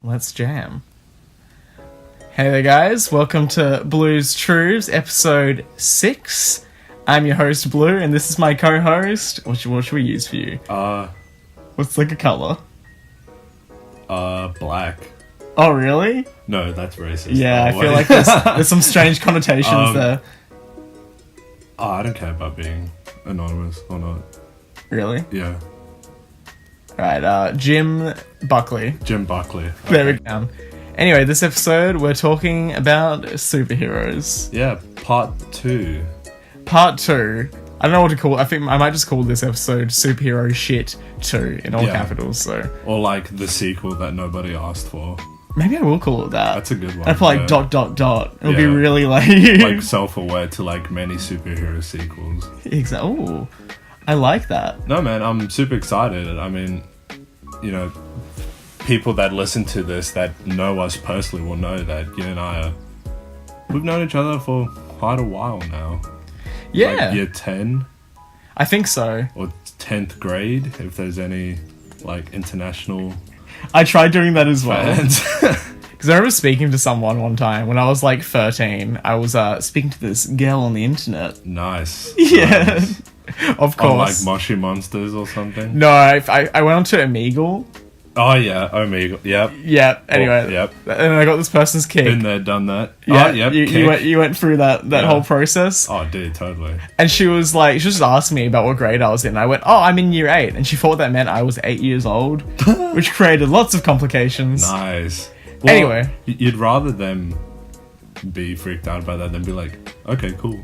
Let's jam. Hey there, guys. Welcome to Blues Truths, episode 6. I'm your host, Blue, and this is my co-host. What should we use for you? What's like a colour? Black. Oh, really? No, that's racist. Yeah, I feel like there's some strange connotations there. Oh, I don't care about being anonymous or not. Really? Yeah. Alright, Jim Buckley. Jim Buckley. Okay. There we go. Anyway, this episode, we're talking about superheroes. Yeah, part 2. Part 2. I don't know what to call it. I think I might just call this episode Superhero Shit 2 in all capitals, so. Or like the sequel that nobody asked for. Maybe I will call it that. That's a good one. I'd put like ... It'll be really like... like self-aware to like many superhero sequels. Exactly. Ooh, I like that. No, man, I'm super excited. I mean, you know, people that listen to this that know us personally will know that you and I we've known each other for quite a while now. Yeah. Like year 10. I think so. Or 10th grade, if there's any like international I tried doing that as well. fans. Because I remember speaking to someone one time when I was like 13. I was speaking to this girl on the internet. Nice. Yeah. Nice. Of course. On like Moshi Monsters or something? No, I went onto Omegle. Oh yeah, Omega. Yep. Yep. Anyway. Oh, yep. And I got this person's kick. Been there, done that. Yeah. Oh, yep. You went through that whole process. Oh, dude, totally. And she was like, she just asked me about what grade I was in. I went, oh, I'm in year 8. And she thought that meant I was 8 years old, which created lots of complications. Nice. Well, anyway. You'd rather them be freaked out by that than be like, okay, cool.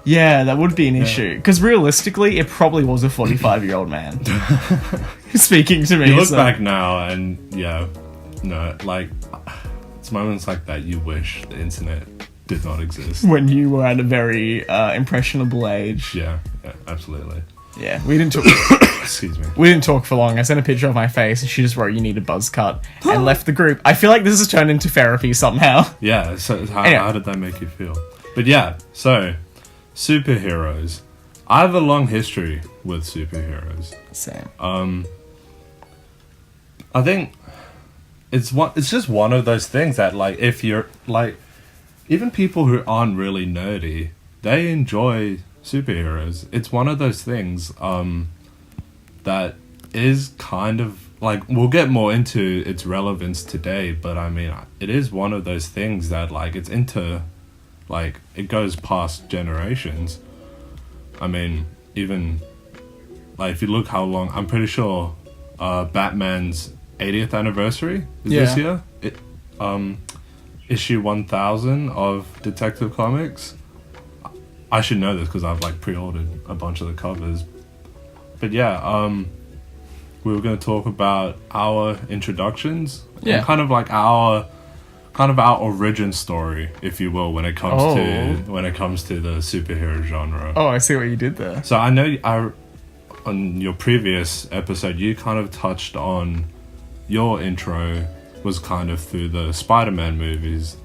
Yeah, that would be an issue. Because realistically, it probably was a 45-year-old man speaking to me. You look back now and, yeah, no, like, it's moments like that you wish the internet did not exist. When you were at a very impressionable age. Yeah, absolutely. Yeah, we didn't talk... Excuse me. We didn't talk for long. I sent a picture of my face and she just wrote, you need a buzz cut, and left the group. I feel like this has turned into therapy somehow. Yeah, so how did that make you feel? But yeah, so... superheroes. I have a long history with superheroes. Same. I think it's just one of those things that like if you're like even people who aren't really nerdy, they enjoy superheroes. It's one of those things that is kind of like we'll get more into its relevance today, but I mean it is one of those things that like it's into like, it goes past generations. I mean, even, like, if you look how long... I'm pretty sure Batman's 80th anniversary is this year. Issue 1000 of Detective Comics. I should know this because I've, like, pre-ordered a bunch of the covers. But yeah, we were going to talk about our introductions. Yeah. And kind of like our origin story, if you will, when it comes to the superhero genre. Oh, I see what you did there. So I know on your previous episode, you kind of touched on your intro was kind of through the Spider-Man movies.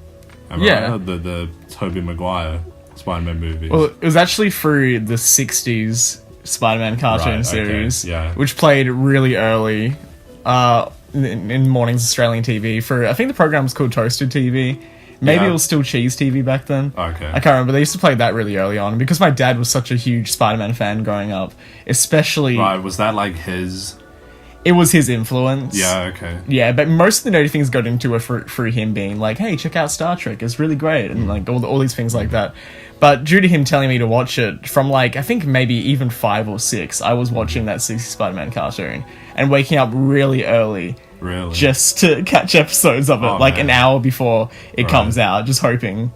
Right? The Tobey Maguire Spider-Man movies. Well, it was actually through the 60s Spider-Man cartoon series, which played really early. In mornings Australian TV for, I think the program was called Toasted TV. Maybe it was still Cheese TV back then. Okay. I can't remember. They used to play that really early on. Because my dad was such a huge Spider-Man fan growing up, especially... Right, was that like his... It was his influence. Yeah, okay. Yeah, but most of the nerdy things got into it through him being like, hey, check out Star Trek, it's really great, and like all these things like that. But due to him telling me to watch it from like, I think maybe even 5 or 6, I was watching that 60s Spider-Man cartoon and waking up really early. Really? Just to catch episodes of it, an hour before it comes out, just hoping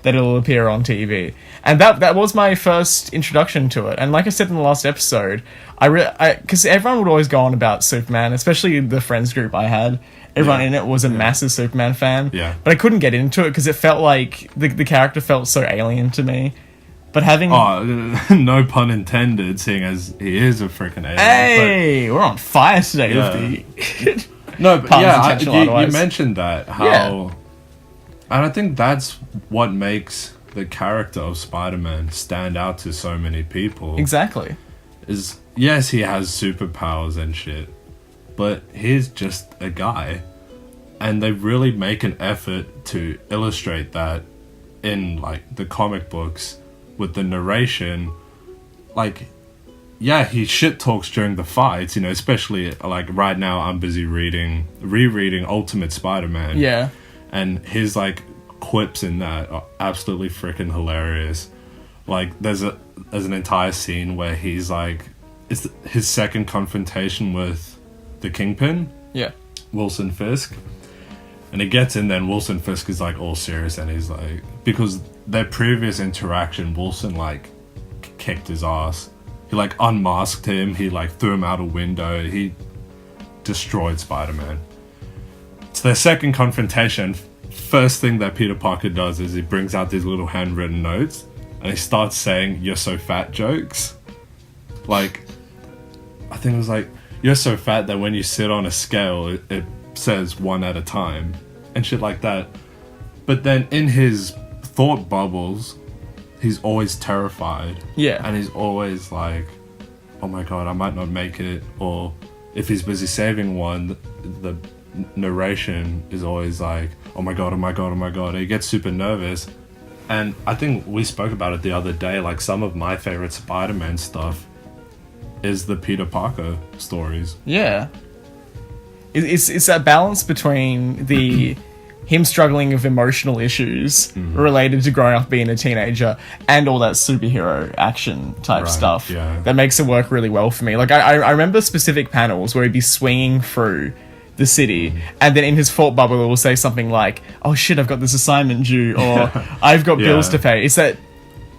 that it'll appear on TV. And that was my first introduction to it. And like I said in the last episode, because everyone would always go on about Superman, especially the friends group I had. Everyone in it was a massive Superman fan. Yeah. But I couldn't get into it because it felt like the character felt so alien to me. But having... Oh, no pun intended, seeing as he is a freaking alien. Hey, we're on fire today with the... No, but yeah, you mentioned that, how... And I think that's what makes the character of Spider-Man stand out to so many people. Exactly. Is, yes, he has superpowers and shit, but he's just a guy. And they really make an effort to illustrate that in like the comic books with the narration. Like, yeah, he shit talks during the fights, you know, especially like right now I'm busy rereading Ultimate Spider-Man. Yeah. And his like quips in that are absolutely freaking hilarious. Like there's an entire scene where he's like, it's his second confrontation with the Kingpin. Yeah. Wilson Fisk. And he gets in there and Wilson Fisk is like all serious and he's like, because their previous interaction, Wilson like kicked his ass. He like unmasked him, he like threw him out a window, he destroyed Spider-Man. It's their second confrontation. First thing that Peter Parker does is he brings out these little handwritten notes and he starts saying "you're so fat" jokes. Like, I think it was like, "You're so fat that when you sit on a scale it says 1 at a time," and shit like that. But then in his thought bubbles, he's always terrified. Yeah. And he's always like, "Oh my god, I might not make it." Or if he's busy saving one, the narration is always like, "Oh my god, oh my god, oh my god." He gets super nervous. And I think we spoke about it the other day, like some of my favorite Spider-Man stuff is the Peter Parker stories. Yeah. It's that balance between him struggling with emotional issues related to growing up being a teenager and all that superhero action type stuff that makes it work really well for me. Like I remember specific panels where he'd be swinging through the city and then in his thought bubble it will say something like, "Oh shit, I've got this assignment due," or "I've got bills to pay." It's that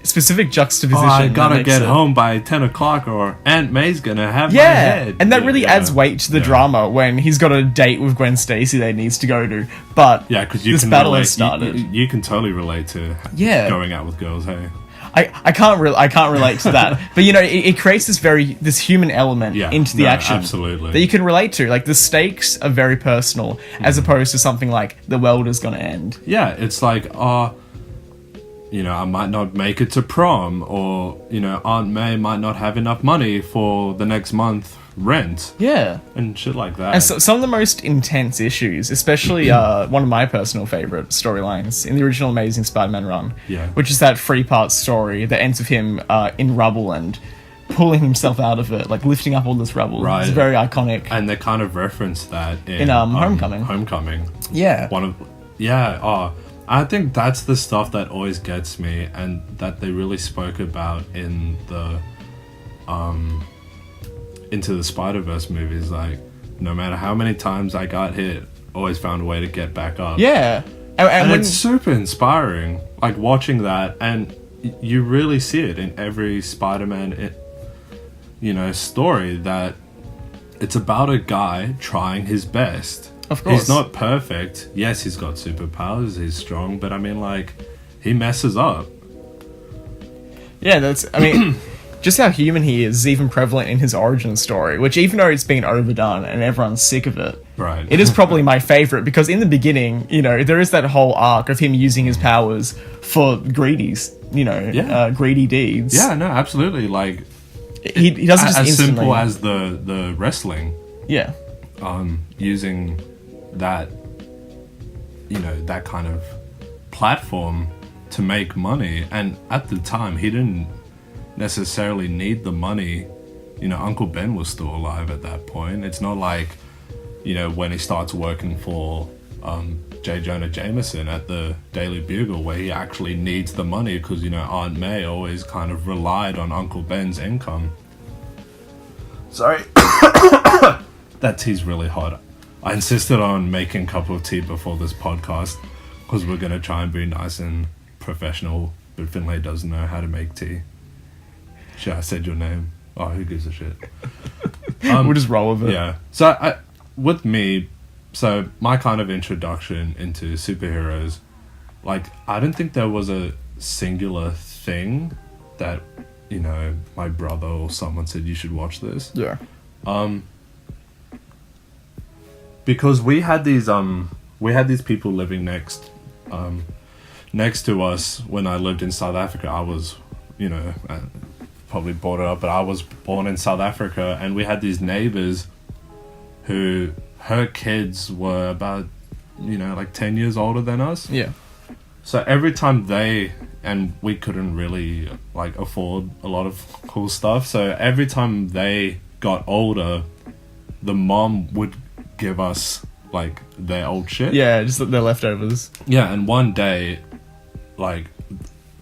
specific juxtaposition. "Oh, I gotta get home by 10 o'clock or Aunt May's gonna have my head." And that really adds weight to the drama when he's got a date with Gwen Stacy that he needs to go to. But because this battle has started. You can totally relate to going out with girls, hey? I can't relate to that, but you know, it creates this human element into the action, absolutely, that you can relate to. Like the stakes are very personal, as opposed to something like the world is gonna end. Yeah, it's like, you know, I might not make it to prom, or you know, Aunt May might not have enough money for the next month rent. Yeah, and shit like that. And so, some of the most intense issues, especially one of my personal favorite storylines in the original Amazing Spider-Man run, which is that 3-part story that ends with him in rubble and pulling himself out of it, like lifting up all this rubble. Right. It's very iconic. And they kind of reference that in Homecoming. Yeah. I think that's the stuff that always gets me, and that they really spoke about in the Into the Spider-Verse movies. Like, no matter how many times I got hit, always found a way to get back up. Yeah. And it's super inspiring, like watching that, and you really see it in every Spider-Man, you know, story, that it's about a guy trying his best. Of course. He's not perfect. Yes, he's got superpowers, he's strong, but I mean, like, he messes up. Yeah, just how human he is even prevalent in his origin story, which even though it's been overdone and everyone's sick of it, it is probably my favorite, because in the beginning, you know, there is that whole arc of him using his powers for greedy deeds. Yeah, no, absolutely. Like, he doesn't just as instantly... simple as the wrestling. Yeah. Using that, you know, that kind of platform to make money, and at the time he didn't necessarily need the money. You know, Uncle Ben was still alive at that point. It's not like, you know, when he starts working for J. Jonah Jameson at the Daily Bugle, where he actually needs the money because, you know, Aunt May always kind of relied on Uncle Ben's income. Sorry. That tea's really hot. I insisted on making a cup of tea before this podcast because we're going to try and be nice and professional, but Finlay doesn't know how to make tea. Shit, I said your name. Oh, who gives a shit? We'll just roll with it. Yeah. So, with me, my kind of introduction into superheroes, like, I don't think there was a singular thing that, you know, my brother or someone said, "You should watch this." Yeah. Because we had these people living next to us when I lived in South Africa. I was, you know, probably brought it up, but I was born in South Africa, and we had these neighbors who, her kids were about like 10 years older than us. Yeah. So every time and we couldn't really like afford a lot of cool stuff. So every time they got older, the mom would give us like their old shit. Yeah, just their leftovers. Yeah, and one day, like,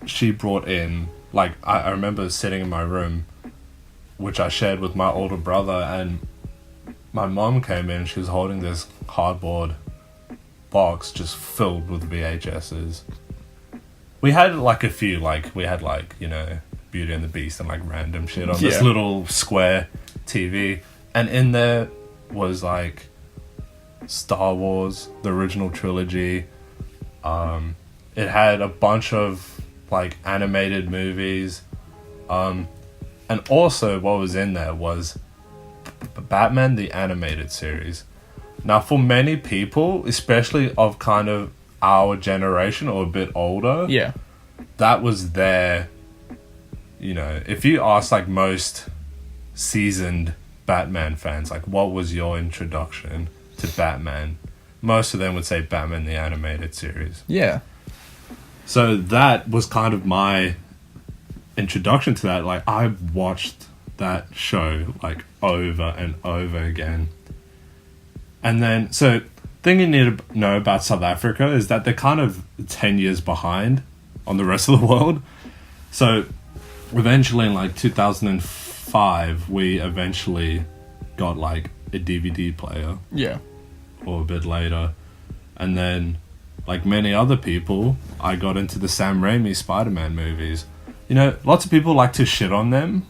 she brought in, like, I remember sitting in my room, which I shared with my older brother, and my mom came in, she was holding this cardboard box just filled with VHSs. We had, like, a few, like, we had, like, Beauty and the Beast and, like, random shit on this little square TV. And in there was, like, Star Wars, the original trilogy. It had a bunch of, like, animated movies. And also what was in there was Batman the Animated Series. Now, for many people, especially of kind of our generation or a bit older, that was their, if you ask, like, most seasoned Batman fans, like, what was your introduction to Batman? Most of them would say Batman the Animated Series. Yeah. So that was kind of my introduction to that. Like, I watched that show, like, over and over again. And then, so, thing you need to know about South Africa is that they're kind of 10 years behind on the rest of the world. So, eventually in, like, 2005, we eventually got, like, a DVD player. Yeah. Or a bit later. And then, like many other people, I got into the Sam Raimi Spider-Man movies. Lots of people like to shit on them,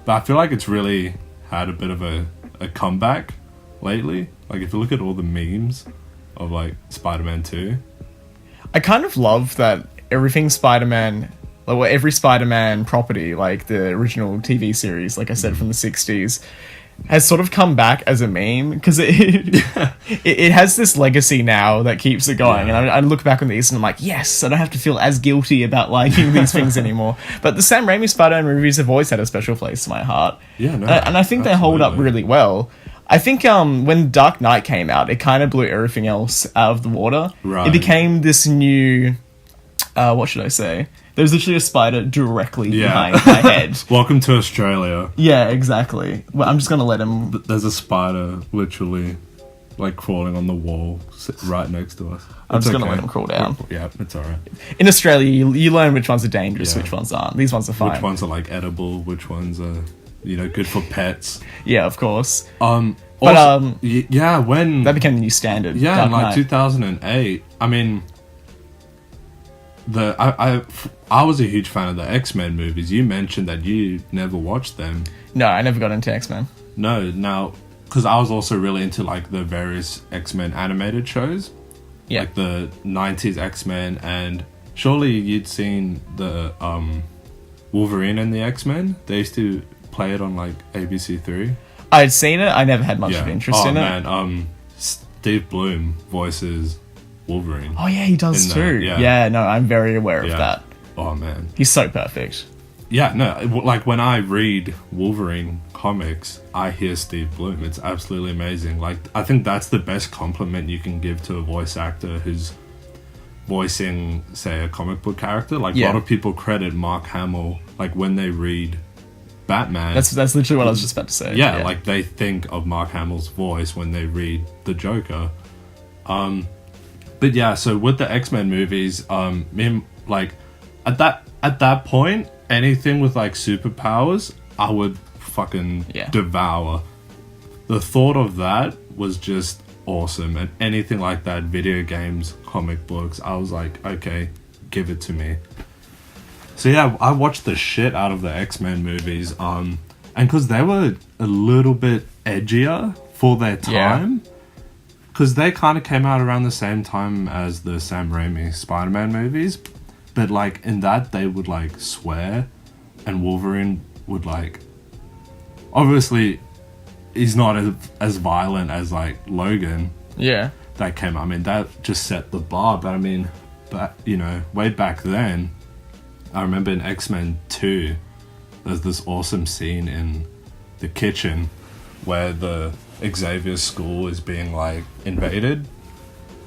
but I feel like it's really had a bit of a comeback lately. Like, if you look at all the memes of, like, Spider-Man 2. I kind of love that everything Spider-Man, like, every Spider-Man property, like the original TV series, like I said, from the 60s, has sort of come back as a meme, because it has this legacy now that keeps it going. And I look back on these and I'm like, yes, I don't have to feel as guilty about liking these things anymore. But the Sam Raimi Spider-Man movies have always had a special place in my heart. Yeah, no, and I think they hold up really well. I think when Dark Knight came out, it kind of blew everything else out of the water. Right. It became this new, what should I say? There's literally a spider directly behind my head. Welcome to Australia. Yeah, exactly. Well, I'm just going to let him... There's a spider literally, like, crawling on the wall right next to us. I'm just going to let him crawl down. Yeah, it's alright. In Australia, you learn which ones are dangerous, which ones aren't. These ones are fine. Which ones are, like, edible, which ones are, good for pets. Yeah, of course. When... That became the new standard. Yeah, Dark in, like, Knight. 2008, I mean... I was a huge fan of the X-Men movies. You mentioned that you never watched them. No, I never got into X-Men. No, now, because I was also really into, like, the various X-Men animated shows. Yeah. Like the 90s X-Men, and surely you'd seen the Wolverine and the X-Men. They used to play it on, like, ABC3. I'd seen it. I never had much of interest in it. Oh, man. Steve Bloom voices Wolverine. Oh, yeah, he does too. Yeah, no, I'm very aware of that. Oh, man. He's so perfect. Yeah, no, like, when I read Wolverine comics, I hear Steve Bloom. It's absolutely amazing. Like, I think that's the best compliment you can give to a voice actor who's voicing, say, a comic book character. Like, a lot of people credit Mark Hamill, like, when they read Batman. That's literally what I was just about to say. Yeah, like, they think of Mark Hamill's voice when they read the Joker. But yeah, so with the X-Men movies, like, at that point, anything with, like, superpowers, I would fucking devour. The thought of that was just awesome. And anything like that, video games, comic books, I was like, okay, give it to me. So yeah, I watched the shit out of the X-Men movies, and because they were a little bit edgier for their time, because they kind of came out around the same time as the Sam Raimi Spider-Man movies, but, like, in that they would, like, swear, and Wolverine would, like, obviously he's not as violent as, like, Logan. Yeah. That came out. I mean, that just set the bar, but I mean, way back then, I remember in X-Men 2, there's this awesome scene in the kitchen where the Xavier's school is being, like, invaded,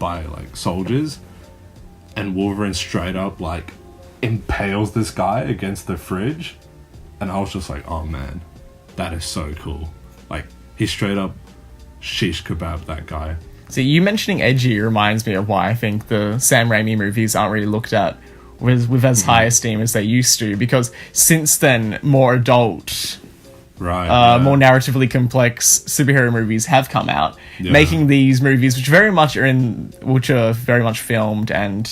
by like soldiers, and Wolverine straight up like impales this guy against the fridge, and I was just like, oh man, that is so cool. Like, he straight up shish kebab that guy. See, you mentioning edgy reminds me of why I think the Sam Raimi movies aren't really looked at with as high esteem as they used to, because since then, more adult, more narratively complex superhero movies have come out, making these movies, which are very much filmed and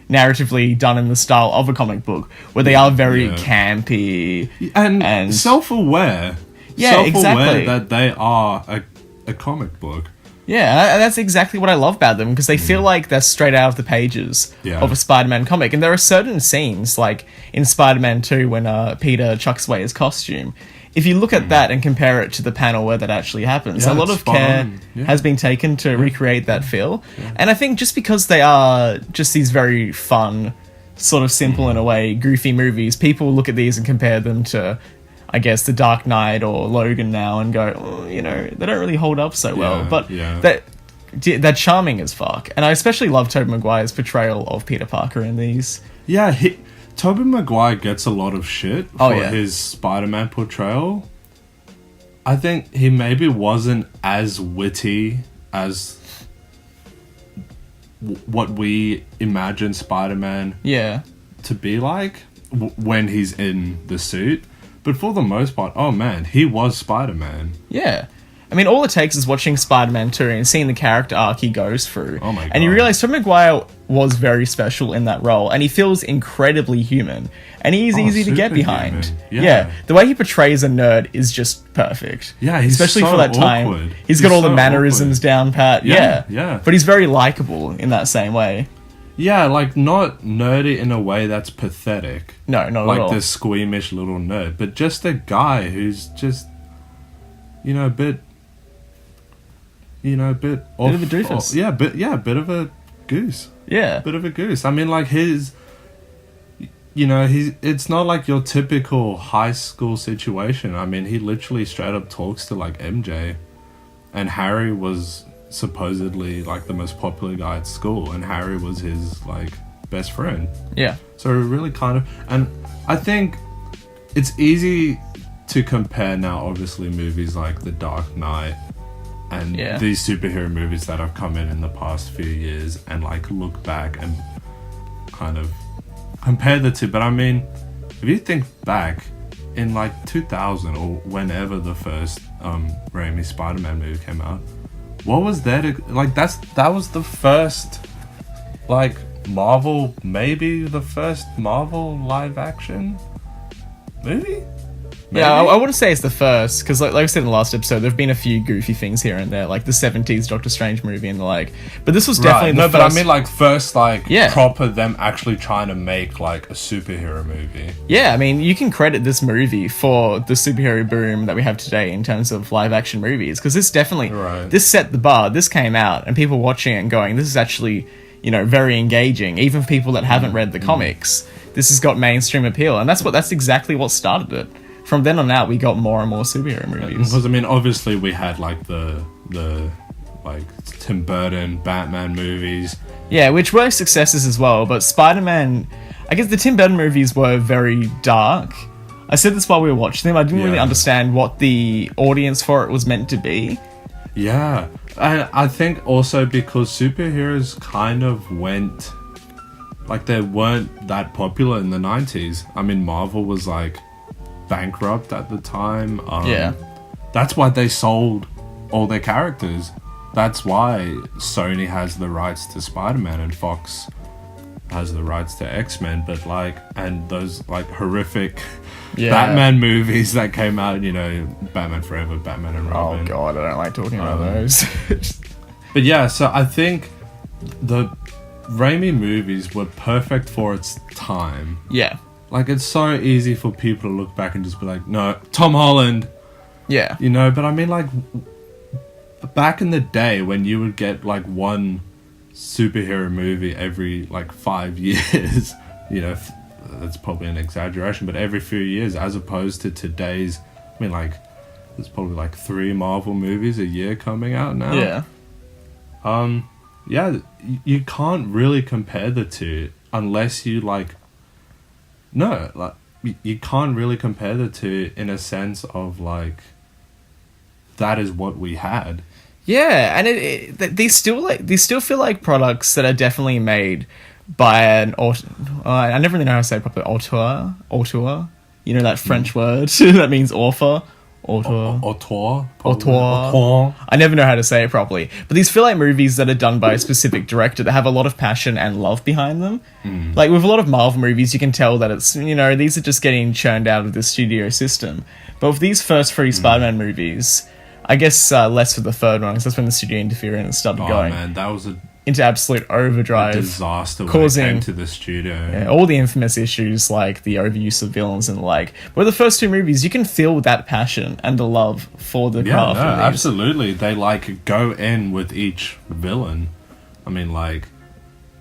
narratively done in the style of a comic book, where they are very campy and self-aware. Yeah, exactly. That they are a comic book. Yeah, and that's exactly what I love about them, because they feel like they're straight out of the pages of a Spider-Man comic. And there are certain scenes, like in Spider-Man 2 when Peter chucks away his costume. If you look at that and compare it to the panel where that actually happens, a lot of care has been taken to recreate that feel. Yeah. And I think just because they are just these very fun, sort of simple in a way, goofy movies, people look at these and compare them to, I guess, The Dark Knight or Logan now and go, oh, they don't really hold up so well. But they're charming as fuck. And I especially love Tobey Maguire's portrayal of Peter Parker in these. Yeah, Tobey Maguire gets a lot of shit for his Spider-Man portrayal. I think he maybe wasn't as witty as what we imagine Spider-Man to be like when he's in the suit. But for the most part, oh man, he was Spider-Man. Yeah. I mean, all it takes is watching Spider-Man 2 and seeing the character arc he goes through. Oh my God. And you realise Tobey Maguire was very special in that role, and he feels incredibly human. And he's easy to get behind. Yeah. The way he portrays a nerd is just perfect. Yeah, he's especially so for that time. Awkward. He's got all the mannerisms down pat. Yeah. But he's very likable in that same way. Yeah, like, not nerdy in a way that's pathetic. No, not at all. Like the squeamish little nerd. But just a guy who's just, a bit... a bit of a doofus. Bit of a goose. Yeah. Bit of a goose. I mean, like, it's not like your typical high school situation. I mean, he literally straight up talks to, like, MJ. And Harry was supposedly, like, the most popular guy at school. And Harry was his, like, best friend. Yeah. So really kind of... And I think it's easy to compare now, obviously, movies like The Dark Knight and these superhero movies that have come in the past few years, and like look back and kind of compare the two. But I mean, if you think back in like 2000 or whenever the first Raimi Spider-Man movie came out, what was there to like? That was the first like Marvel, maybe the first Marvel live action movie. Maybe? Yeah, I wouldn't say it's the first, because like I said in the last episode, there have been a few goofy things here and there, like the 70s Doctor Strange movie and the like. But this was definitely the first... but I mean like first like proper them actually trying to make like a superhero movie. Yeah, I mean, you can credit this movie for the superhero boom that we have today in terms of live action movies, because this definitely... This set the bar. This came out and people watching it and going, this is actually, very engaging, even for people that haven't read the comics. This has got mainstream appeal, and that's exactly what started it. From then on out, we got more and more superhero movies. Because I mean, obviously, we had like the like Tim Burton Batman movies. Yeah, which were successes as well. But Spider-Man, I guess the Tim Burton movies were very dark. I said this while we were watching them. I didn't really understand what the audience for it was meant to be. Yeah, and I think also because superheroes kind of went like they weren't that popular in the 90s. I mean, Marvel was like bankrupt at the time. That's why they sold all their characters. That's why Sony has the rights to Spider-Man and Fox has the rights to X-Men, but like, and those like horrific Batman movies that came out, Batman Forever, Batman and Robin. Oh god, I don't like talking about those. But yeah, so I think the Raimi movies were perfect for its time. Yeah. Like, it's so easy for people to look back and just be like, no, Tom Holland. Yeah. But I mean, like, back in the day when you would get, like, one superhero movie every, like, 5 years, that's probably an exaggeration, but every few years, as opposed to today's, I mean, like, there's probably, like, 3 Marvel movies a year coming out now. Yeah. yeah, you can't really compare the two unless you like. No, like you can't really compare the two in a sense of like. That is what we had. Yeah, and these still feel like products that are definitely made by an I never really know how to say it properly. Auteur. You know that French word that means author. Auteur. I never know how to say it properly. But these feel like movies that are done by a specific director that have a lot of passion and love behind them. Like with a lot of Marvel movies, you can tell that it's, these are just getting churned out of the studio system. But with these first three Spider-Man movies, I guess less for the third one, because that's when the studio interference started going. Oh man, that was into absolute overdrive. A disaster when it came to the studio. Yeah, all the infamous issues like the overuse of villains and like. But with the first two movies, you can feel that passion and the love for the craft. Yeah, no, absolutely. They like go in with each villain. I mean, like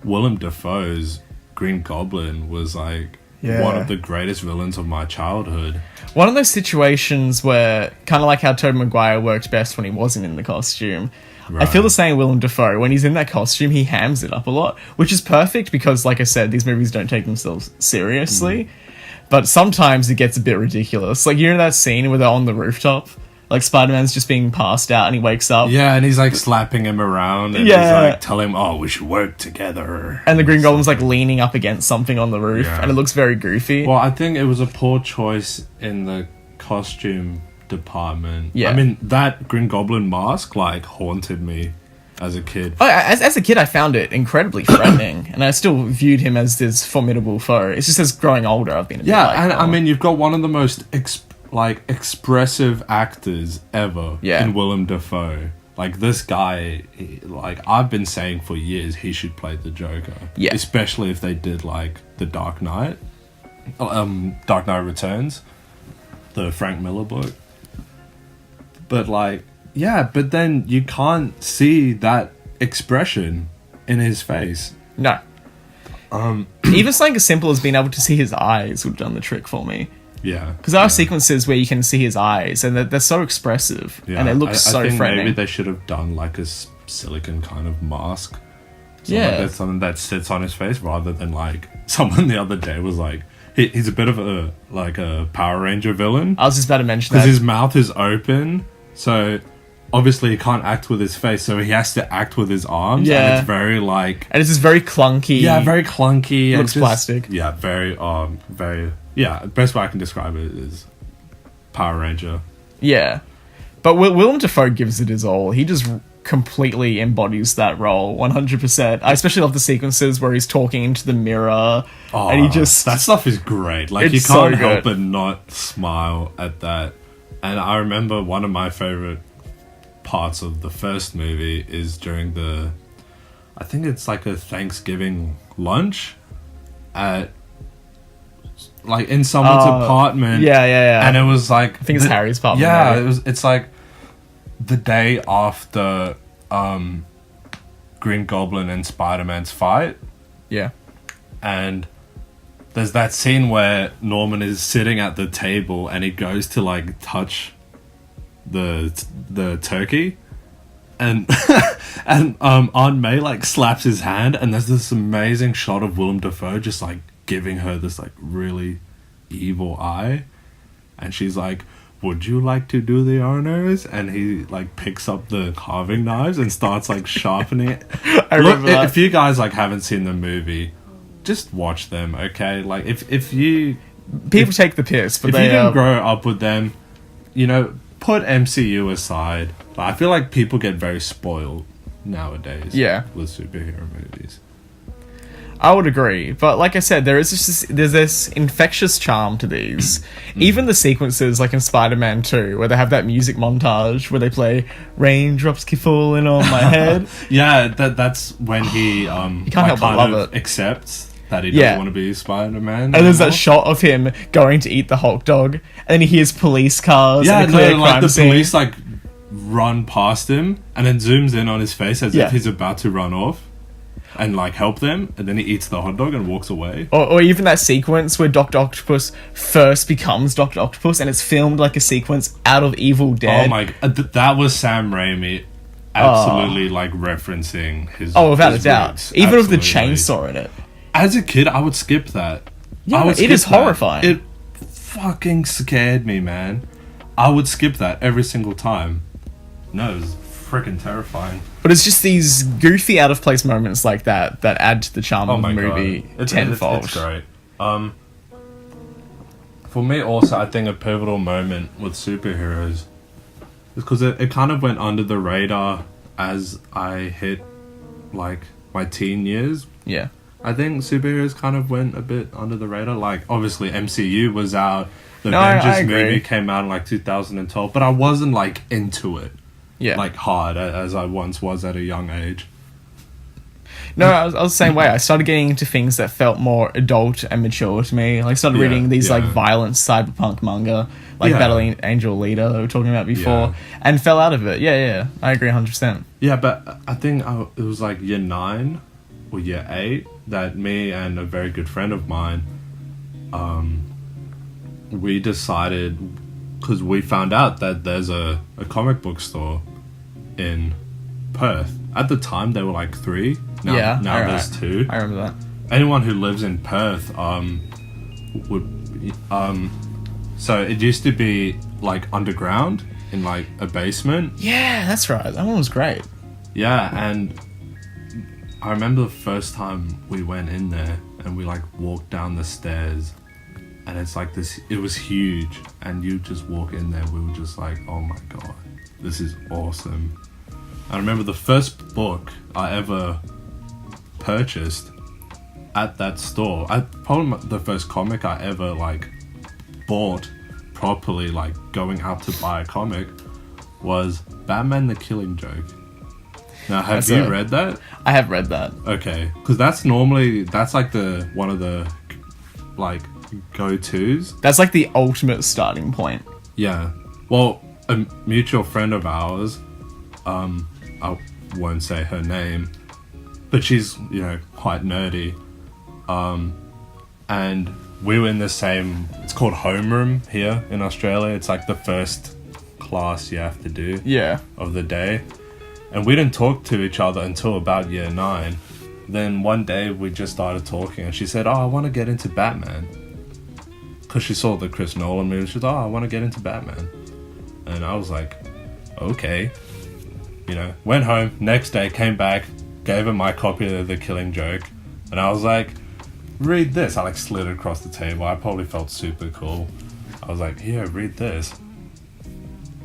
Willem Dafoe's Green Goblin was like one of the greatest villains of my childhood. One of those situations where, kind of like how Tobey Maguire worked best when he wasn't in the costume. Right. I feel the same Willem Dafoe. When he's in that costume, he hams it up a lot, which is perfect because, like I said, these movies don't take themselves seriously. But sometimes it gets a bit ridiculous. Like, that scene where they're on the rooftop? Like, Spider-Man's just being passed out and he wakes up. Yeah, and he's, like, slapping him around and he's, like, telling him, oh, we should work together. And the Green Goblin's, like, leaning up against something on the roof and it looks very goofy. Well, I think it was a poor choice in the costume department. Yeah. I mean, that Green Goblin mask, like, haunted me as a kid. As a kid, I found it incredibly threatening, and I still viewed him as this formidable foe. It's just as growing older, I've been a bit like, and I mean, you've got one of the most expressive actors ever in Willem Dafoe. Like, this guy, I've been saying for years he should play the Joker. Yeah. Especially if they did, like, The Dark Knight. Dark Knight Returns. The Frank Miller book. But, but then you can't see that expression in his face. No. Even something as simple as being able to see his eyes would have done the trick for me. Yeah. Because there are sequences where you can see his eyes, and they're so expressive, and it looks so threatening. Maybe they should have done, like, a silicone kind of mask. Something that sits on his face, rather than, like, someone the other day was like, he's a bit of a Power Ranger villain. I was just about to mention that. Because his mouth is open, so obviously he can't act with his face, so he has to act with his arms. Yeah. And it's very like... And it's just very clunky. Yeah, very clunky. Looks plastic. Yeah, very... Yeah, best way I can describe it is Power Ranger. Yeah. But Willem Dafoe gives it his all. He just completely embodies that role 100%. I especially love the sequences where he's talking into the mirror and he just... That stuff is great. Like, you can't help but not smile at that. And I remember one of my favorite parts of the first movie is during I think it's like a Thanksgiving lunch at, like, in someone's apartment. Yeah. And it was like... I think it's Harry's apartment. Yeah, it's like the day after Green Goblin and Spider-Man's fight. Yeah. And there's that scene where Norman is sitting at the table and he goes to, like, touch the turkey, and Aunt May, like, slaps his hand, and there's this amazing shot of Willem Dafoe just, like, giving her this, like, really evil eye, and she's like, would you like to do the honors? And he, like, picks up the carving knives and starts, like, sharpening it. I remember that. If you guys, like, haven't seen the movie, just watch them, okay? Like, if you... People take the piss, but if you didn't grow up with them, put MCU aside. I feel like people get very spoiled nowadays with superhero movies. I would agree, but like I said, there's this infectious charm to these. Even the sequences, like in Spider-Man 2, where they have that music montage where they play "Raindrops Keep Falling on My Head." Yeah, that's when he you can't help but love it. Accepts that he doesn't want to be Spider-Man. And there's that shot of him going to eat the hot dog, and then he hears police cars. Yeah, and the scene. Police like run past him, and then zooms in on his face as if he's about to run off and like help them, and then he eats the hot dog and walks away. Or even that sequence where Dr. Octopus first becomes Dr. Octopus, and it's filmed like a sequence out of Evil Dead. Oh my... that was Sam Raimi absolutely like referencing his. Oh, without a his doubt. roots. Even with the Absolutely. chainsaw in it. As a kid, I would skip that. Yeah, I would it skip is that. horrifying. It fucking scared me, man. I would skip that every single time. No, it was freaking terrifying. But it's just these goofy, out of place moments like that that add to the charm Oh of the my movie god, tenfold. it's great. For me, also, I think a pivotal moment with superheroes is because it kind of went under the radar as I hit like my teen years. Yeah. I think superheroes kind of went a bit under the radar. Like, obviously, MCU was out. The No, I Avengers agree. movie came out in like 2012, but I wasn't like into it Yeah. like hard as I once was at a young age. No, I was the same way. I started getting into things that felt more adult and mature to me. Like, started Yeah, reading these, like, yeah. violent cyberpunk manga, like Yeah. Battling Angel Leader that we were talking about before, Yeah. and fell out of it. Yeah, I agree 100%. Yeah, but I think it was like year 9 or year 8 that me and a very good friend of mine, we decided, because we found out that there's a comic book store in Perth. At the time, there were like 3. Now, Yeah, now alright. there's 2. I remember that. Anyone who lives in Perth would so it used to be like underground in like a basement. Yeah, that's right. That one was great. Yeah, and I remember the first time we went in there and we like walked down the stairs, and it's like this, it was huge, and you just walk in there, we were just like, oh my god, this is awesome. I remember the first book I ever purchased at that store, probably the first comic I ever like bought properly, like going out to buy a comic, was Batman the Killing Joke. Now, have you read that? I have read that. Okay, because that's like the one of the like go-tos. That's like the ultimate starting point. Yeah. Well, a mutual friend of ours, I won't say her name, but she's, quite nerdy. And we were in the same, it's called homeroom here in Australia. It's like the first class you have to do Yeah. of the day. And we didn't talk to each other until about year 9. Then one day we just started talking, and she said, oh, I want to get into Batman. Because she saw the Chris Nolan movie. She said, oh, I want to get into Batman. And I was like, okay. Went home, next day, came back, gave her my copy of The Killing Joke. And I was like, read this. I like slid it across the table. I probably felt super cool. I was like, yeah, read this.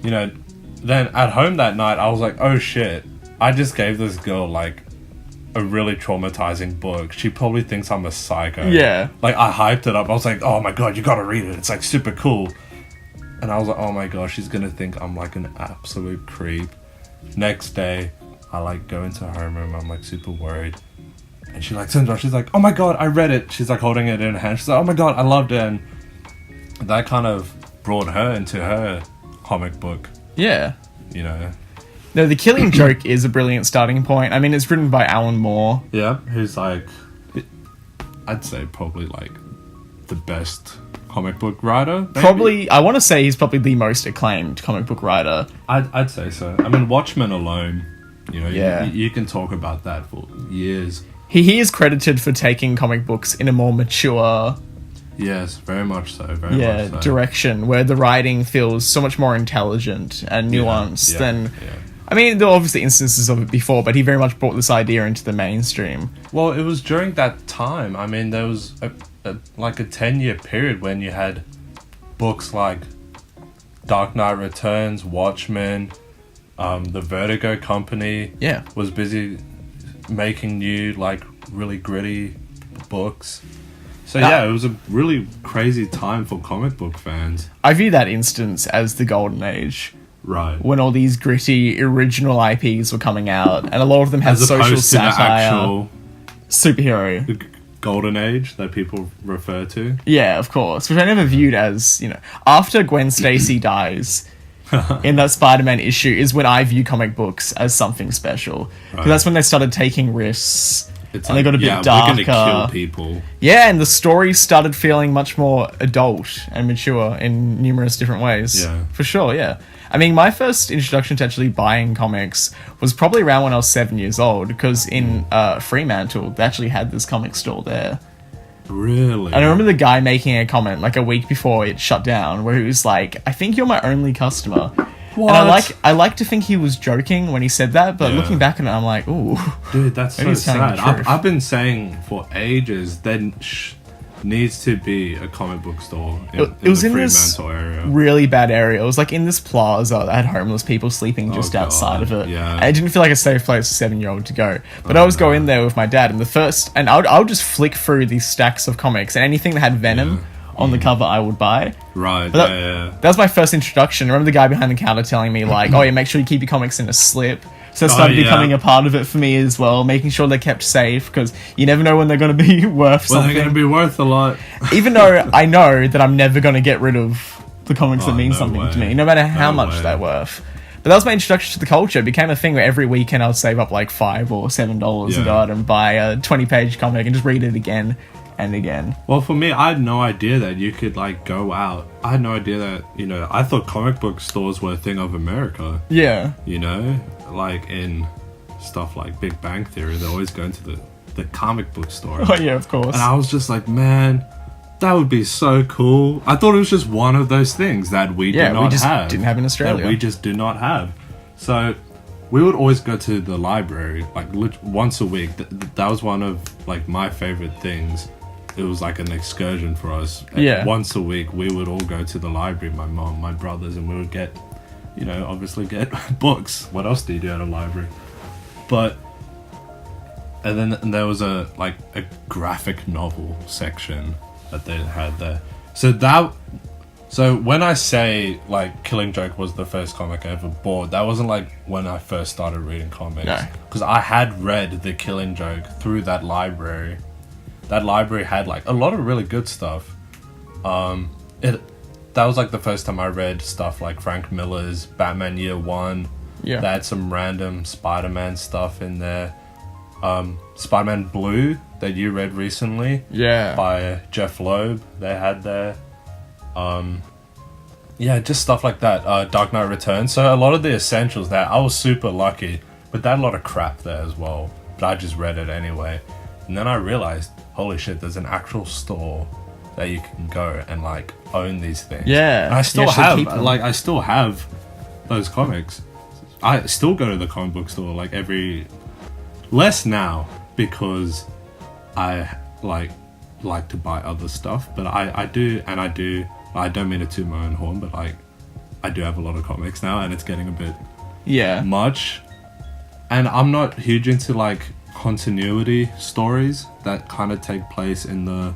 Then at home that night, I was like, oh shit, I just gave this girl like a really traumatizing book. She probably thinks I'm a psycho. Yeah. Like, I hyped it up. I was like, oh my god, you gotta read it. It's like super cool. And I was like, oh my gosh, she's gonna think I'm like an absolute creep. Next day, I like go into her room. I'm like super worried. And she like turns around. She's like, oh my god, I read it. She's like holding it in her hand. She's like, oh my god, I loved it. And that kind of brought her into her comic book. Yeah. No, The Killing Joke is a brilliant starting point. I mean, it's written by Alan Moore. Yeah, who's like, I'd say probably like the best comic book writer. Maybe? Probably, I want to say he's probably the most acclaimed comic book writer. I'd say so. I mean, Watchmen alone, Yeah. you can talk about that for years. He is credited for taking comic books in a more mature, Yes, very much so. Very much so. direction, where the writing feels so much more intelligent and nuanced than... Yeah. I mean, there were obviously instances of it before, but he very much brought this idea into the mainstream. Well, it was during that time. I mean, there was a 10-year period when you had books like Dark Knight Returns, Watchmen, the Vertigo Company Yeah. was busy making new, like, really gritty books. So yeah, it was a really crazy time for comic book fans. I view that instance as the golden age, Right. when all these gritty original IPs were coming out, and a lot of them had As social opposed to the satire, actual superhero. golden age that people refer to. Yeah, of course, which I never viewed as, after Gwen Stacy dies in that Spider-Man issue is when I view comic books as something special. Because that's when they started taking risks It's and they got a bit darker. We're gonna kill people. Yeah, and the stories started feeling much more adult and mature in numerous different ways. Yeah. For sure, yeah. I mean, my first introduction to actually buying comics was probably around when I was 7 years old, because in Fremantle, they actually had this comic store there. Really? And I remember the guy making a comment, like, a week before it shut down, where he was like, I think you're my only customer. What? And I like to think he was joking when he said that, but Yeah. looking back on it, I'm like, ooh. Dude, that's Maybe so he's telling the sad. truth. I've been saying for ages there needs to be a comic book store in was the in this Fremantle area. really bad area. It was like in this plaza that had homeless people sleeping just God, outside of it. yeah. And it didn't feel like a safe place for a 7-year-old to go. But I always go in there with my dad, and I would just flick through these stacks of comics, and anything that had Venom on the cover I would buy. Right, But yeah. that was my first introduction. I remember the guy behind the counter telling me, like, oh yeah, make sure you keep your comics in a slip. So it started becoming a part of it for me as well, making sure they're kept safe, because you never know when they're going to be worth something. Well, they're going to be worth a lot. Even though I know that I'm never going to get rid of the comics that mean something to me, no matter how much they're worth. But that was my introduction to the culture. It became a thing where every weekend I would save up like $5 or $7 and go out and buy a 20-page comic and just read it again and again. Well, for me, I had no idea that you could, like, go out. I had no idea that, I thought comic book stores were a thing of America. Yeah. Like in stuff like Big Bang Theory, they're always going to the comic book store. Oh, yeah, of course. And I was just like, man, that would be so cool. I thought it was just one of those things that we did not have. Didn't have in Australia. That we just do not have. So we would always go to the library, like once a week. That was one of, like, my favorite things. It was like an excursion for us. Yeah. Once a week, we would all go to the library, my mom, my brothers, and we would get, obviously get books. What else do you do at a library? And then there was a graphic novel section that they had there. So when I say, like, Killing Joke was the first comic I ever bought, that wasn't, like, when I first started reading comics. No. Because I had read The Killing Joke through that library. That library had, like, a lot of really good stuff. That was, like, the first time I read stuff like Frank Miller's Batman Year One. Yeah. They had some random Spider-Man stuff in there. Spider-Man Blue that you read recently. Yeah. By Jeff Loeb. They had there. Just stuff like that. Dark Knight Returns. So a lot of the essentials there. I was super lucky. But they had a lot of crap there as well. But I just read it anyway. And then I realized, holy shit, there's an actual store that you can go and, like, own these things. Yeah. And I still have those comics. I still go to the comic book store, like, less now, because I like to buy other stuff, but I do, I don't mean to toot my own horn, but, like, I do have a lot of comics now, and it's getting a bit much. And I'm not huge into, like, continuity stories that kind of take place in the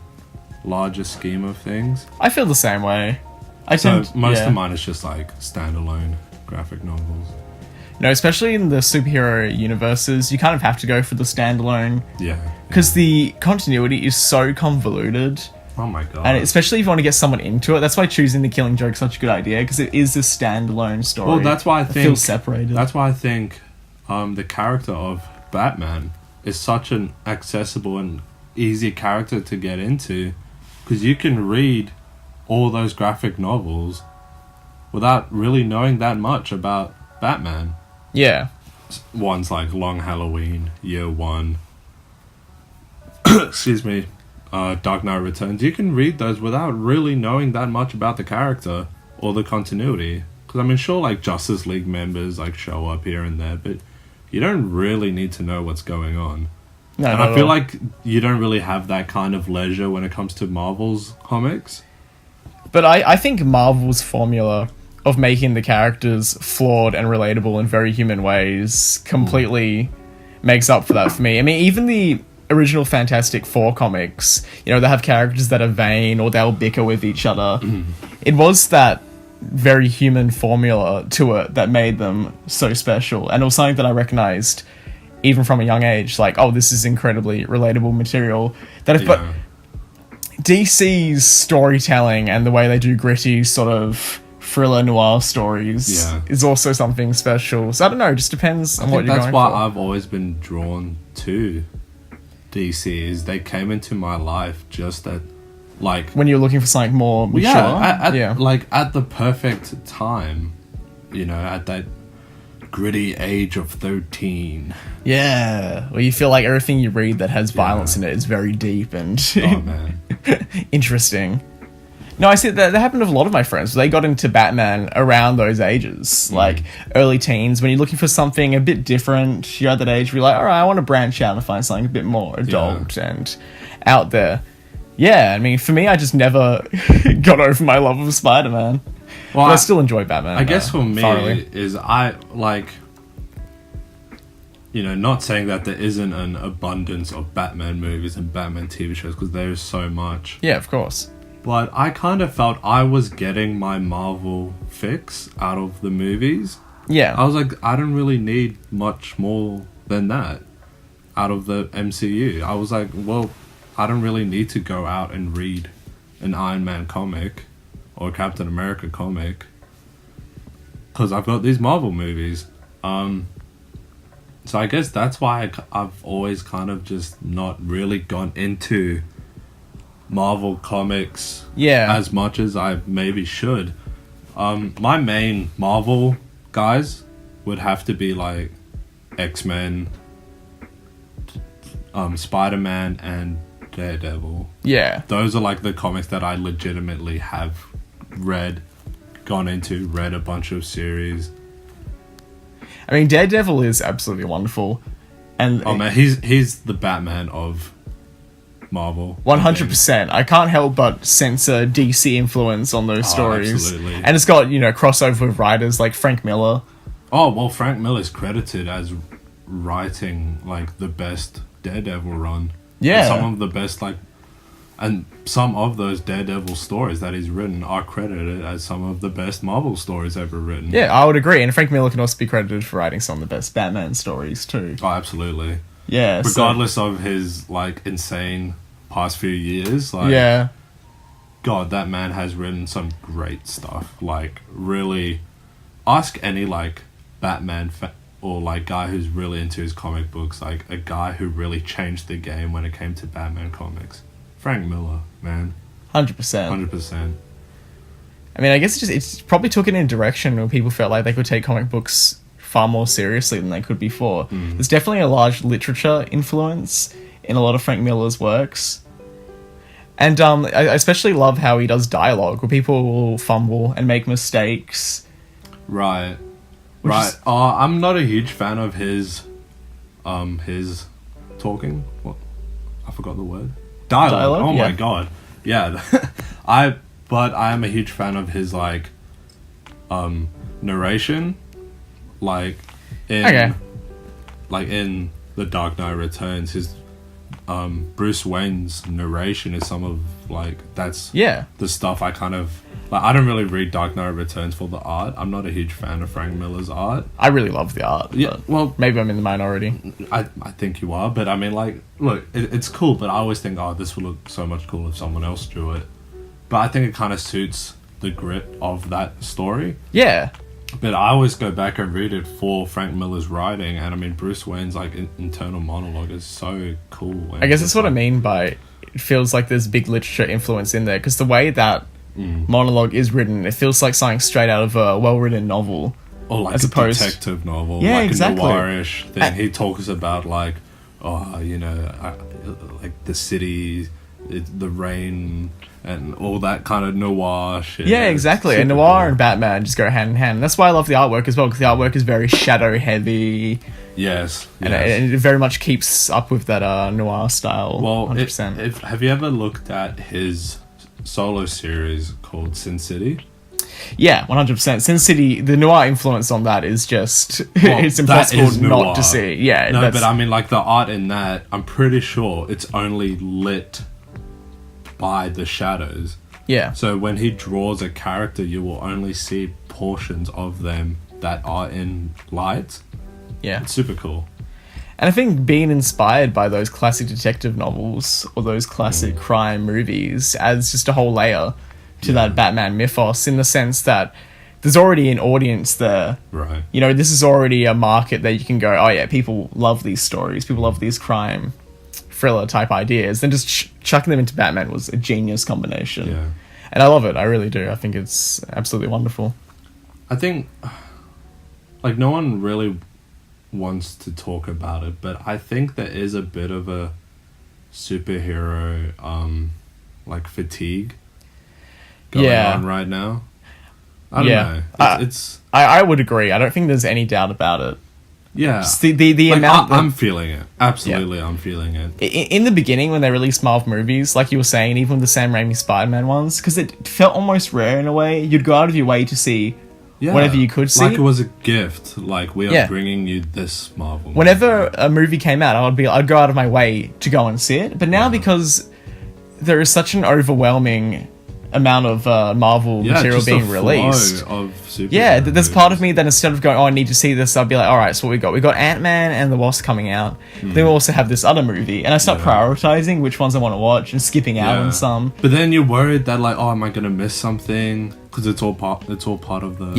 larger scheme of things. I feel the same way. Most of mine is just, like, standalone graphic novels. No, especially in the superhero universes, you kind of have to go for the standalone. Yeah. Because the continuity is so convoluted. Oh my god. And especially if you want to get someone into it, that's why choosing The Killing Joke is such a good idea, because it is a standalone story. Well, that's why I think... It feels separated. That's why I think the character of Batman is such an accessible and easy character to get into, because you can read all those graphic novels without really knowing that much about Batman. Yeah. Ones like Long Halloween, Year One, excuse me, Dark Knight Returns. You can read those without really knowing that much about the character or the continuity. Because, I mean, sure, like, Justice League members, like, show up here and there, but you don't really need to know what's going on. No, and I feel like you don't really have that kind of leisure when it comes to Marvel's comics. But I think Marvel's formula of making the characters flawed and relatable in very human ways completely makes up for that for me. I mean, even the original Fantastic Four comics, they have characters that are vain or they'll bicker with each other. It was that very human formula to it that made them so special, and it was something that I recognized even from a young age, like, oh, this is incredibly relatable material. But DC's storytelling and the way they do gritty sort of thriller noir stories is also something special. So I don't know, it just depends on what you're going for. That's why I've always been drawn to DC is they came into my life just at like When you're looking for something more mature. like at the perfect time, you know, at that gritty age of 13. Yeah, where you feel like everything you read that has violence in it is very deep and Oh man. interesting. No, I see that happened with a lot of my friends. They got into Batman around those ages, like early teens. When you're looking for something a bit different, you're at that age where you're like, all right, I want to branch out and find something a bit more adult and out there. Yeah, I mean, for me, I just never got over my love of Spider-Man. Well, but I still enjoy Batman. I guess for me thoroughly. is I like, you know, not saying that there isn't an abundance of Batman movies and Batman TV shows, because there is so much. Yeah, of course. But I kind of felt I was getting my Marvel fix out of the movies. Yeah. I was like, I don't really need much more than that out of the MCU. I was like, well, I don't really need to go out and read an Iron Man comic or a Captain America comic, because I've got these Marvel movies. So I guess that's why I've always kind of just not really gone into Marvel comics as much as I maybe should. My main Marvel guys would have to be like X-Men, Spider-Man, and Daredevil. Yeah. Those are like the comics that I legitimately have read a bunch of series. I mean, Daredevil is absolutely wonderful. And oh man, he's the Batman of Marvel. 100%. I can't help but sense a DC influence on those stories. Absolutely. And it's got, you know, crossover with writers like Frank Miller. Oh, well, Frank Miller's credited as writing, like, the best Daredevil run. Yeah. And some of the best, like... And some of those Daredevil stories that he's written are credited as some of the best Marvel stories ever written. Yeah, I would agree. And Frank Miller can also be credited for writing some of the best Batman stories, too. Oh, absolutely. Yeah. Regardless of his, like, insane past few years, like... Yeah. God, that man has written some great stuff. Like, really... Ask any, like, Batman or, like, guy who's really into his comic books, like, a guy who really changed the game when it came to Batman comics. Frank Miller, man. 100%. 100%. I mean, I guess it's probably took it in a direction where people felt like they could take comic books far more seriously than they could before. There's definitely a large literature influence in a lot of Frank Miller's works. And I especially love how he does dialogue, where people will fumble and make mistakes. Right. Right. I'm not a huge fan of his talking. What? I forgot the word. Dialogue? Oh my god. Yeah. But I am a huge fan of his, like, narration. Like, in The Dark Knight Returns, his Bruce Wayne's narration is some of, like, that's the stuff I kind of, like, I don't really read Dark Knight Returns for the art. I'm not a huge fan of Frank Miller's art. I really love the art. Yeah, well, maybe I'm in the minority. I think you are, but I mean, like, look, it's cool, but I always think, oh, this would look so much cooler if someone else drew it. But I think it kind of suits the grit of that story. Yeah. But I always go back and read it for Frank Miller's writing, and I mean, Bruce Wayne's, like, internal monologue is so cool. I guess that's what I mean by it feels like there's big literature influence in there, because the way that monologue is written, it feels like something straight out of a well-written novel. Or like a detective novel, yeah, like exactly. A noirish thing. He talks about, like, you know, like the city, the rain, and all that kind of noir shit. Yeah, exactly. And noir and Batman just go hand in hand. And that's why I love the artwork as well, because the artwork is very shadow heavy. Yes. And it very much keeps up with that noir style. Well, 100%. Have you ever looked at his solo series called Sin City? Yeah, 100%. Sin City, the noir influence on that is just... it's impossible not to see. Yeah. No, but I mean, like, the art in that, I'm pretty sure it's only lit by the shadows. Yeah. So when he draws a character, you will only see portions of them that are in light. Yeah. It's super cool. And I think being inspired by those classic detective novels or those classic crime movies adds just a whole layer to that Batman mythos, in the sense that there's already an audience there. Right. You know, this is already a market that you can go, oh yeah, people love these stories. People love these crime thriller type ideas, then just chucking them into Batman was a genius combination. Yeah. And I love it. I really do. I think it's absolutely wonderful. I think, like, no one really wants to talk about it, but I think there is a bit of a superhero, like, fatigue going on right now. I don't know. I would agree. I don't think there's any doubt about it. Yeah. Just the amount... I'm feeling it. Absolutely, I'm feeling it. In the beginning, when they released Marvel movies, like you were saying, even with the Sam Raimi Spider-Man ones, because it felt almost rare in a way, you'd go out of your way to see whatever you could see. Like it was a gift. Like, we are bringing you this Marvel movie. Whenever a movie came out, I'd go out of my way to go and see it. But now, because there is such an overwhelming amount of Marvel material being released, there's part of me that instead of going, I need to see this, I'll be like, alright, so what we got Ant-Man and the Wasp coming out, then we also have this other movie, and I start prioritizing which ones I want to watch and skipping out on some. But then you're worried that, like, am I gonna miss something, because it's all part of the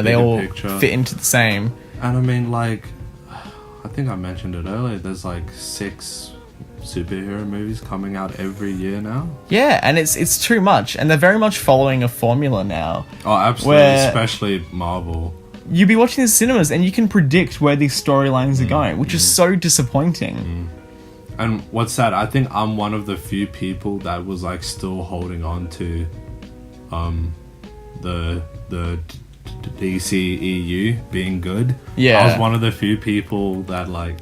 they all picture. Fit into the same. And I mean, like, I think I mentioned it earlier, there's like 6 superhero movies coming out every year now. Yeah, and it's too much, and they're very much following a formula now. Oh, absolutely, especially Marvel. You'd be watching the cinemas and you can predict where these storylines are going, which is so disappointing. And what's sad, I think I'm one of the few people that was like still holding on to the DCEU being good. Yeah. I was one of the few people that like,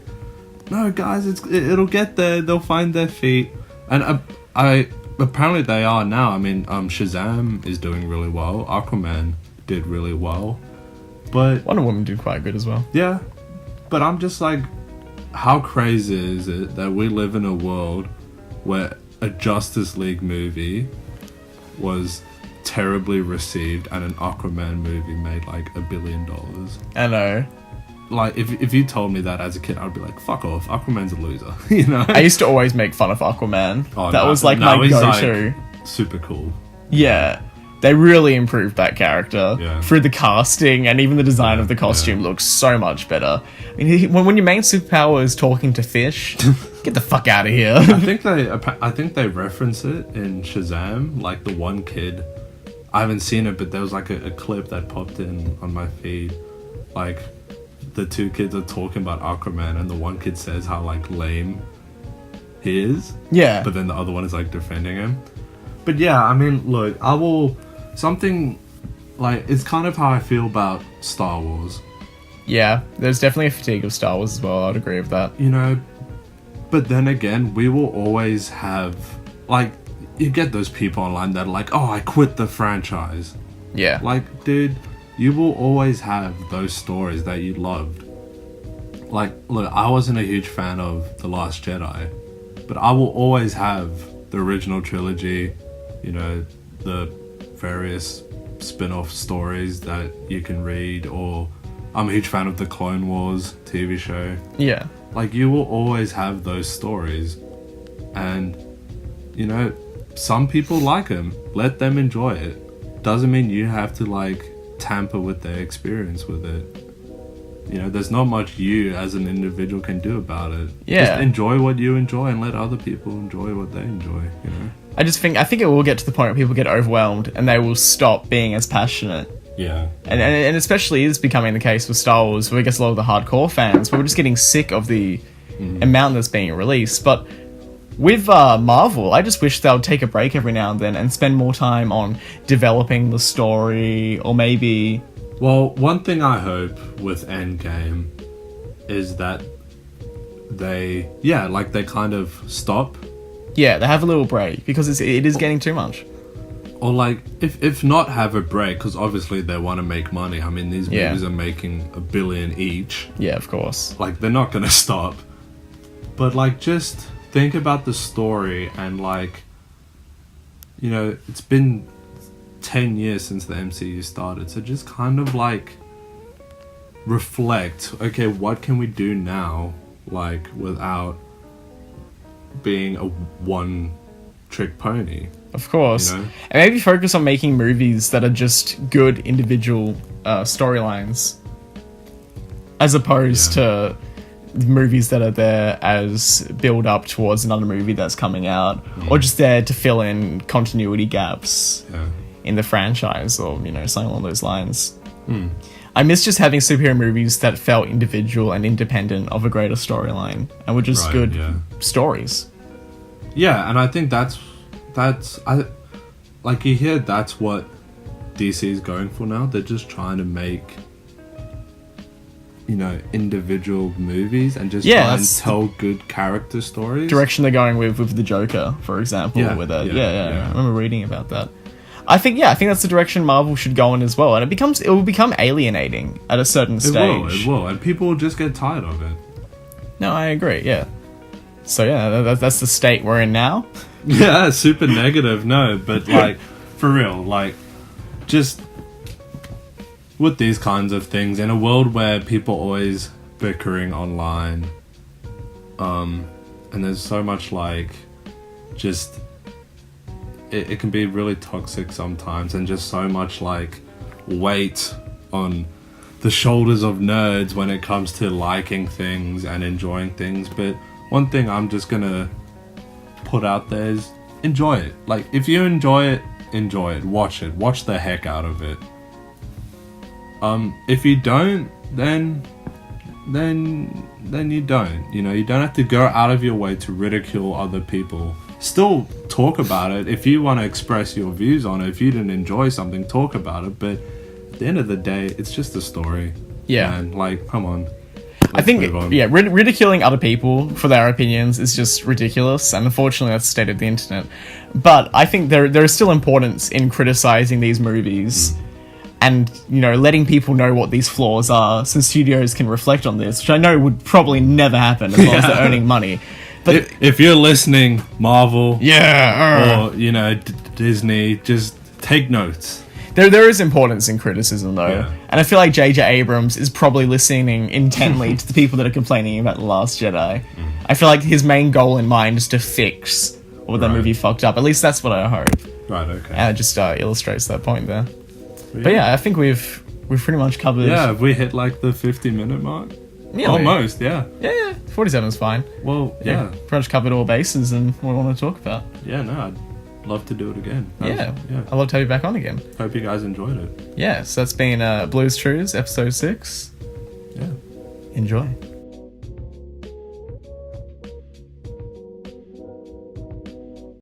no guys, it'll get there, they'll find their feet. And I apparently they are now. I mean, Shazam is doing really well, Aquaman did really well, but Wonder Woman did quite good as well. Yeah, but I'm just like, how crazy is it that we live in a world where a Justice League movie was terribly received and an Aquaman movie made like $1 billion? I know. Like, if you told me that as a kid, I'd be like, fuck off, Aquaman's a loser, you know? I used to always make fun of Aquaman. That was like my go-to. Like, super cool. Yeah. They really improved that character through the casting, and even the design of the costume looks so much better. I mean, when your main superpower is talking to fish, get the fuck out of here. I think they reference it in Shazam, like the one kid. I haven't seen it, but there was like a clip that popped in on my feed. Like, the 2 kids are talking about Aquaman, and the one kid says how like lame he is. Yeah. But then the other one is like defending him. But yeah, I mean, look, something like, it's kind of how I feel about Star Wars. Yeah, there's definitely a fatigue of Star Wars as well. I'd agree with that. You know, but then again, we will always have, like, you get those people online that are like, oh, I quit the franchise. Yeah. Like, dude, you will always have those stories that you loved. Like, look, I wasn't a huge fan of The Last Jedi, but I will always have the original trilogy, you know, the various spin-off stories that you can read, or I'm a huge fan of the Clone Wars TV show. Yeah. Like, you will always have those stories, and, you know, some people like them. Let them enjoy it. Doesn't mean you have to, like, tamper with their experience with it. You know, there's not much you as an individual can do about it. Yeah. Just enjoy what you enjoy and let other people enjoy what they enjoy, you know? I think it will get to the point where people get overwhelmed and they will stop being as passionate. Yeah. And especially is becoming the case with Star Wars, where I guess a lot of the hardcore fans, we're just getting sick of the amount that's being released. But with Marvel, I just wish they would take a break every now and then and spend more time on developing the story, or maybe... Well, one thing I hope with Endgame is that they kind of stop. Yeah, they have a little break, because it is getting too much. Or, like, if not have a break, because obviously they want to make money. I mean, these movies are making $1 billion each. Yeah, of course. Like, they're not going to stop. But, like, just think about the story and, like, you know, it's been 10 years since the MCU started, so just kind of like reflect, okay, what can we do now, like, without being a one-trick pony? Of course. You know? And maybe focus on making movies that are just good individual storylines, as opposed to movies that are there as build up towards another movie that's coming out, or just there to fill in continuity gaps in the franchise, or something along those lines. I miss just having superhero movies that felt individual and independent of a greater storyline, and were just good stories. Yeah, and I think that's like you hear that's what DC is going for now. They're just trying to make individual movies and just try and tell good character stories. Direction they're going with the Joker, for example. I remember reading about that. I think that's the direction Marvel should go in as well, and it will become alienating at a certain stage. It will, and people will just get tired of it. No, I agree. Yeah. So that's the state we're in now. Yeah, super negative. No, but like for real, like just with these kinds of things in a world where people always bickering online, and there's so much like just it can be really toxic sometimes, and just so much like weight on the shoulders of nerds when it comes to liking things and enjoying things. But one thing I'm just gonna put out there is enjoy it. Like if you enjoy it, watch the heck out of it. If you don't, then you don't. You don't have to go out of your way to ridicule other people. Still talk about it if you want to express your views on it. If you didn't enjoy something, talk about it. But at the end of the day, it's just a story. Yeah. And like, come on. I think, ridiculing other people for their opinions is just ridiculous, and unfortunately that's the state of the internet. But I think there is still importance in criticizing these movies and, letting people know what these flaws are, so studios can reflect on this, which I know would probably never happen as long as they're earning money. But if you're listening, Marvel, or Disney, just take notes. There is importance in criticism, though, and I feel like J.J. Abrams is probably listening intently to the people that are complaining about The Last Jedi. I feel like his main goal in mind is to fix what that movie fucked up. At least that's what I hope. Right. Okay. And it just illustrates that point there. But yeah, I think we've pretty much covered. Yeah, have we hit like the 50-minute mark? Yeah, almost. Yeah. 47 is fine. Well, yeah, pretty much covered all bases and what we want to talk about. Yeah, no, I'd love to do it again. I'd love to have you back on again. Hope you guys enjoyed it. Yeah, so that's been Blues Truths, episode 6. Yeah. Enjoy.